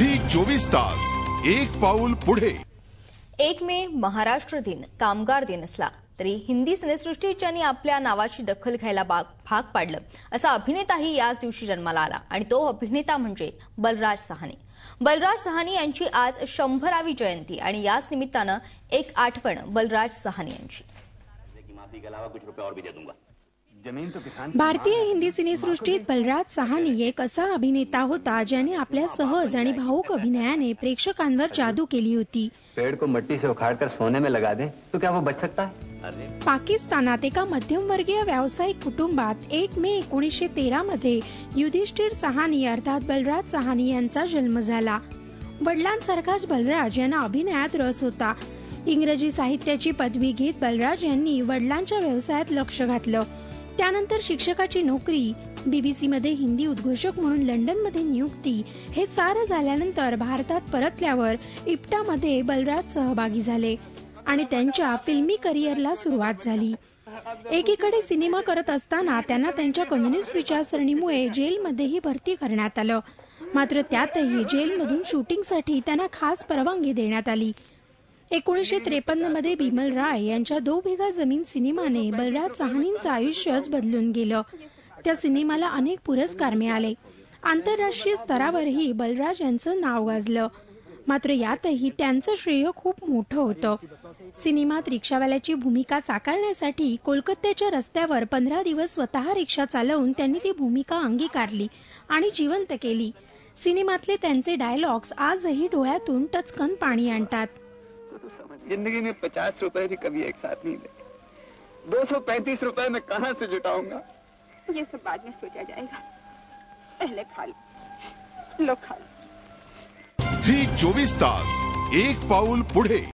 Zee 24 तास एक पाऊल पुढे। 1 मे महाराष्ट्र दिन, कामगार दिन असला तरी हिंदी सिनेसृष्टीत ज्यांनी आपल्या नावाची दखल घ्यायला भाग पाडलं असा अभिनेताही याच दिवशी जन्माला आला आणि तो अभिनेता म्हणजे बलराज सहानी। बलराज सहानी यांची आज 100वी जयंती आणि याच निमित्तानं एक आठवण बलराज सहानी यांची। भारतीय हिंदी सिनेसृष्टीत बलराज सहानी एक असा अभिनेता होता ज्याने आपल्या सहज आणि भावुक अभिनयाने प्रेक्षकांवर जादू केली होती। पेड़ को मिट्टी से उखाड़कर सोने में लगा दे तो क्या वो बच सकता है? पाकिस्तानात एका मध्यमवर्गीय व्यावसायिक कुटुंबात 1 मे 1913 मध्ये युधिष्ठिर सहानी अर्थात बलराज सहानी यांचा जन्म झाला। वडिलांसारखाच बलराज यांना अभिनयात रस होता। इंग्रजी साहित्याची पदवी घेत बलराज यांनी वडिलांच्या व्यवसायात लक्ष घातलं। त्यानंतर शिक्षकाची नोकरी, बीबीसीमध्ये हिंदी उद्घोषक म्हणून लंडनमध्ये नियुक्ती, हे सारं झाल्यानंतर भारतात परतल्यावर इप्टामध्ये बलराज सहभागी झाले आणि त्यांच्या फिल्मी करिअरला सुरुवात झाली। एकीकडे सिनेमा करत असताना त्यांना त्यांच्या कम्युनिस्ट विचारसरणीमुळे जेलमध्येही भरती करण्यात आलं, मात्र त्यातही जेलमधून शूटिंगसाठी त्यांना खास परवानगी देण्यात आली। 1953 मध्ये बिमल राय यांच्या 2 बिघा जमीन सिनेमाने बलराज सहानींचं आयुष्यच बदलून गेलं। त्या सिनेमाला अनेक पुरस्कार मिळाले, आंतरराष्ट्रीय स्तरावरही बलराज यांचं नाव गाजलं, मात्र यातही त्यांचं श्रेय खूप मोठं होतं। सिनेमात रिक्षावाल्याची भूमिका साकारण्यासाठी कोलकात्याच्या रस्त्यावर 15 दिवस स्वतः रिक्षा चालवून त्यांनी ती भूमिका अंगीकारली आणि जिवंत केली। सिनेमातले त्यांचे डायलॉग्स आजही डोळ्यातून टचकन पाणी आणतात। जिंदगी में 50 रुपए भी कभी एक साथ नहीं देते। 235 रुपए मैं कहां से जुटाऊंगा? ये सब बाद में सोचा जाएगा, पहले खा लो, खा लो। झी 24 तास एक पाऊल पुढे।